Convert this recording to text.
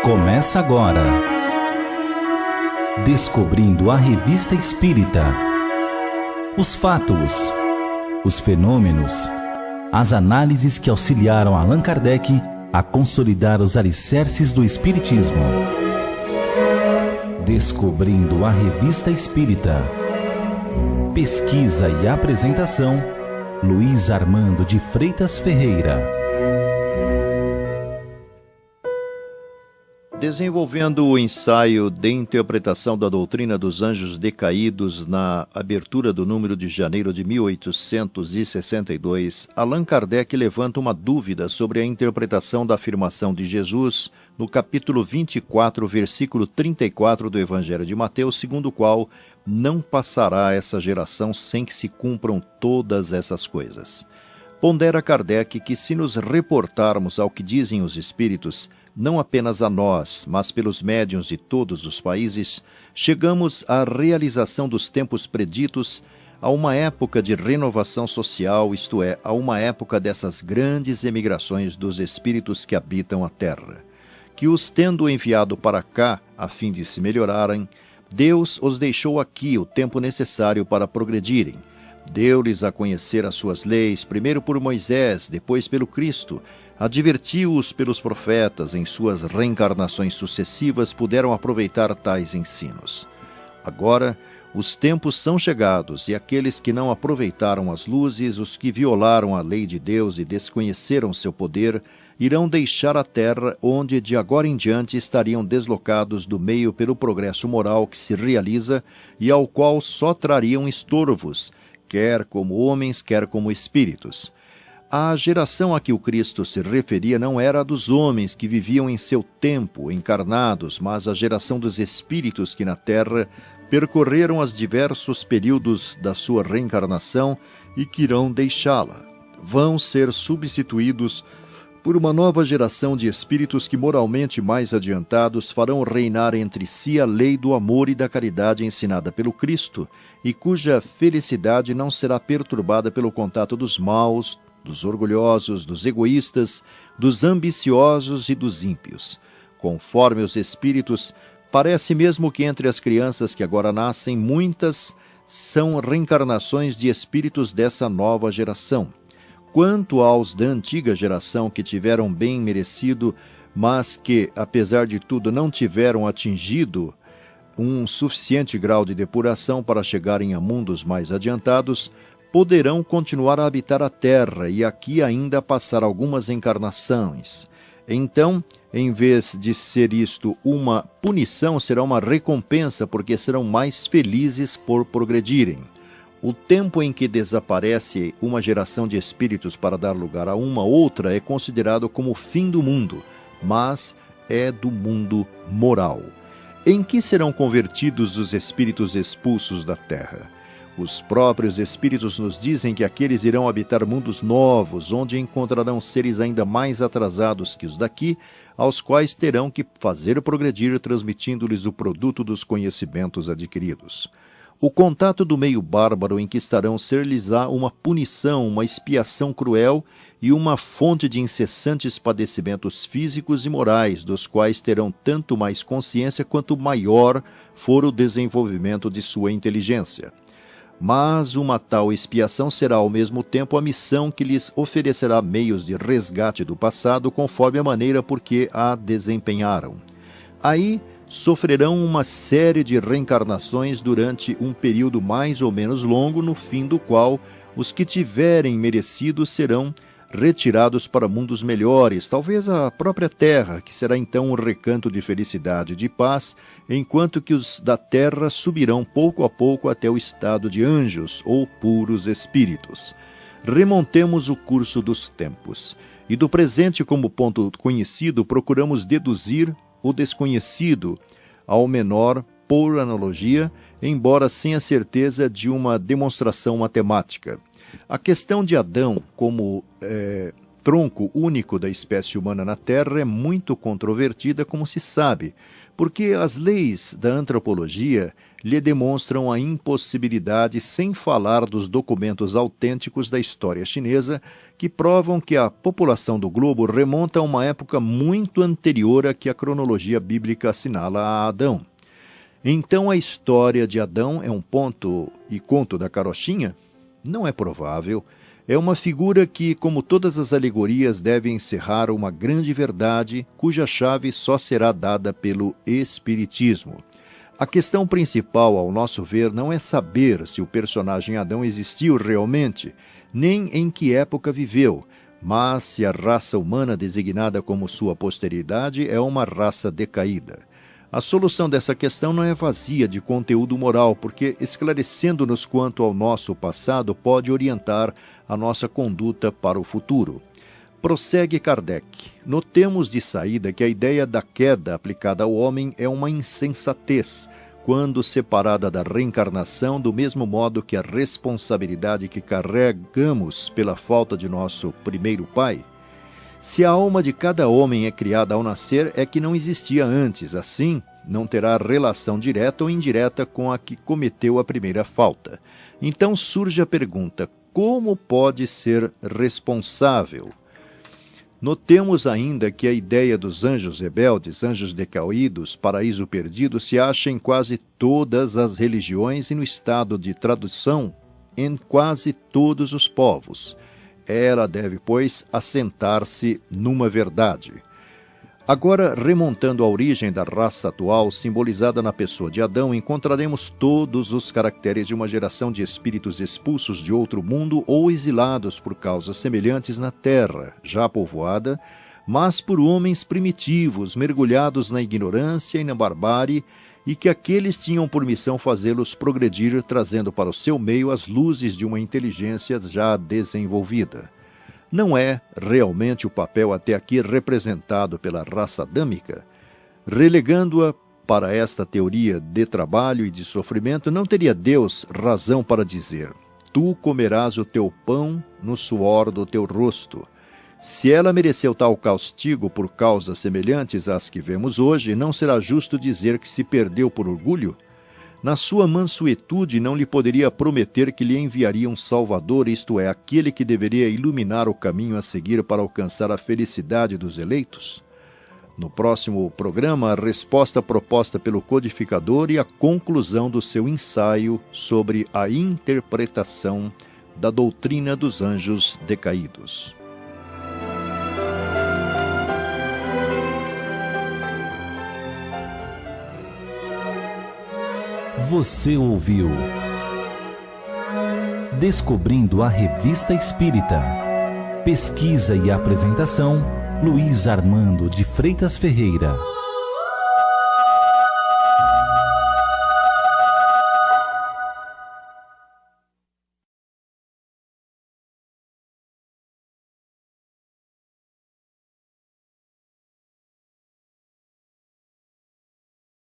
Começa agora. Descobrindo a Revista Espírita. Os fatos, os fenômenos, as análises que auxiliaram Allan Kardec a consolidar os alicerces do Espiritismo. Descobrindo a Revista Espírita. Pesquisa e apresentação, Luiz Armando de Freitas Ferreira. Desenvolvendo o ensaio de interpretação da doutrina dos anjos decaídos na abertura do número de janeiro de 1862, Allan Kardec levanta uma dúvida sobre a interpretação da afirmação de Jesus no capítulo 24, versículo 34 do Evangelho de Mateus, segundo o qual não passará essa geração sem que se cumpram todas essas coisas. Pondera Kardec que, se nos reportarmos ao que dizem os Espíritos, não apenas a nós, mas pelos médiuns de todos os países, chegamos à realização dos tempos preditos, a uma época de renovação social, isto é, a uma época dessas grandes emigrações dos espíritos que habitam a Terra, que os tendo enviado para cá, a fim de se melhorarem, Deus os deixou aqui o tempo necessário para progredirem. Deu-lhes a conhecer as suas leis, primeiro por Moisés, depois pelo Cristo. Advertiu-os pelos profetas, em suas reencarnações sucessivas puderam aproveitar tais ensinos. Agora, os tempos são chegados, e aqueles que não aproveitaram as luzes, os que violaram a lei de Deus e desconheceram seu poder, irão deixar a terra, onde de agora em diante estariam deslocados do meio pelo progresso moral que se realiza e ao qual só trariam estorvos, quer como homens, quer como espíritos. A geração a que o Cristo se referia não era a dos homens que viviam em seu tempo, encarnados, mas a geração dos espíritos que na Terra percorreram os diversos períodos da sua reencarnação e que irão deixá-la. Vão ser substituídos por uma nova geração de espíritos que, moralmente mais adiantados, farão reinar entre si a lei do amor e da caridade ensinada pelo Cristo, e cuja felicidade não será perturbada pelo contato dos maus, dos orgulhosos, dos egoístas, dos ambiciosos e dos ímpios. Conforme os espíritos, parece mesmo que entre as crianças que agora nascem, muitas são reencarnações de espíritos dessa nova geração. Quanto aos da antiga geração que tiveram bem merecido, mas que, apesar de tudo, não tiveram atingido um suficiente grau de depuração para chegarem a mundos mais adiantados, poderão continuar a habitar a Terra e aqui ainda passar algumas encarnações. Então, em vez de ser isto uma punição, será uma recompensa, porque serão mais felizes por progredirem. O tempo em que desaparece uma geração de espíritos para dar lugar a uma outra é considerado como o fim do mundo, mas é do mundo moral. Em que serão convertidos os espíritos expulsos da Terra? Os próprios espíritos nos dizem que aqueles irão habitar mundos novos, onde encontrarão seres ainda mais atrasados que os daqui, aos quais terão que fazer progredir, transmitindo-lhes o produto dos conhecimentos adquiridos. O contato do meio bárbaro em que estarão ser-lhes-á uma punição, uma expiação cruel e uma fonte de incessantes padecimentos físicos e morais, dos quais terão tanto mais consciência quanto maior for o desenvolvimento de sua inteligência. Mas uma tal expiação será ao mesmo tempo a missão que lhes oferecerá meios de resgate do passado conforme a maneira por que a desempenharam. Aí sofrerão uma série de reencarnações durante um período mais ou menos longo, no fim do qual os que tiverem merecido serão retirados para mundos melhores, talvez a própria Terra, que será então um recanto de felicidade e de paz, enquanto que os da Terra subirão pouco a pouco até o estado de anjos ou puros espíritos. Remontemos o curso dos tempos, e do presente como ponto conhecido procuramos deduzir o desconhecido ao menor por analogia, embora sem a certeza de uma demonstração matemática. A questão de Adão como tronco único da espécie humana na Terra é muito controvertida, como se sabe, porque as leis da antropologia lhe demonstram a impossibilidade, sem falar dos documentos autênticos da história chinesa, que provam que a população do globo remonta a uma época muito anterior à que a cronologia bíblica assinala a Adão. Então a história de Adão é um ponto e conto da carochinha? Não é provável. É uma figura que, como todas as alegorias, deve encerrar uma grande verdade, cuja chave só será dada pelo Espiritismo. A questão principal, ao nosso ver, não é saber se o personagem Adão existiu realmente, nem em que época viveu, mas se a raça humana designada como sua posteridade é uma raça decaída. A solução dessa questão não é vazia de conteúdo moral, porque, esclarecendo-nos quanto ao nosso passado, pode orientar a nossa conduta para o futuro. Prossegue Kardec. Notemos de saída que a ideia da queda aplicada ao homem é uma insensatez, quando separada da reencarnação, do mesmo modo que a responsabilidade que carregamos pela falta de nosso primeiro pai. Se a alma de cada homem é criada ao nascer, é que não existia antes, assim, não terá relação direta ou indireta com a que cometeu a primeira falta. Então surge a pergunta: como pode ser responsável? Notemos ainda que a ideia dos anjos rebeldes, anjos decaídos, paraíso perdido, se acha em quase todas as religiões e no estado de tradução em quase todos os povos. Ela deve, pois, assentar-se numa verdade. Agora, remontando à origem da raça atual, simbolizada na pessoa de Adão, encontraremos todos os caracteres de uma geração de espíritos expulsos de outro mundo ou exilados por causas semelhantes na Terra, já povoada, mas por homens primitivos, mergulhados na ignorância e na barbárie, e que aqueles tinham por missão fazê-los progredir, trazendo para o seu meio as luzes de uma inteligência já desenvolvida. Não é realmente o papel até aqui representado pela raça adâmica? Relegando-a para esta teoria de trabalho e de sofrimento, não teria Deus razão para dizer: tu comerás o teu pão no suor do teu rosto? Se ela mereceu tal castigo por causas semelhantes às que vemos hoje, não será justo dizer que se perdeu por orgulho? Na sua mansuetude não lhe poderia prometer que lhe enviaria um Salvador, isto é, aquele que deveria iluminar o caminho a seguir para alcançar a felicidade dos eleitos? No próximo programa, a resposta proposta pelo codificador e a conclusão do seu ensaio sobre a interpretação da doutrina dos anjos decaídos. Você ouviu Descobrindo a Revista Espírita. Pesquisa e apresentação, Luiz Armando de Freitas Ferreira.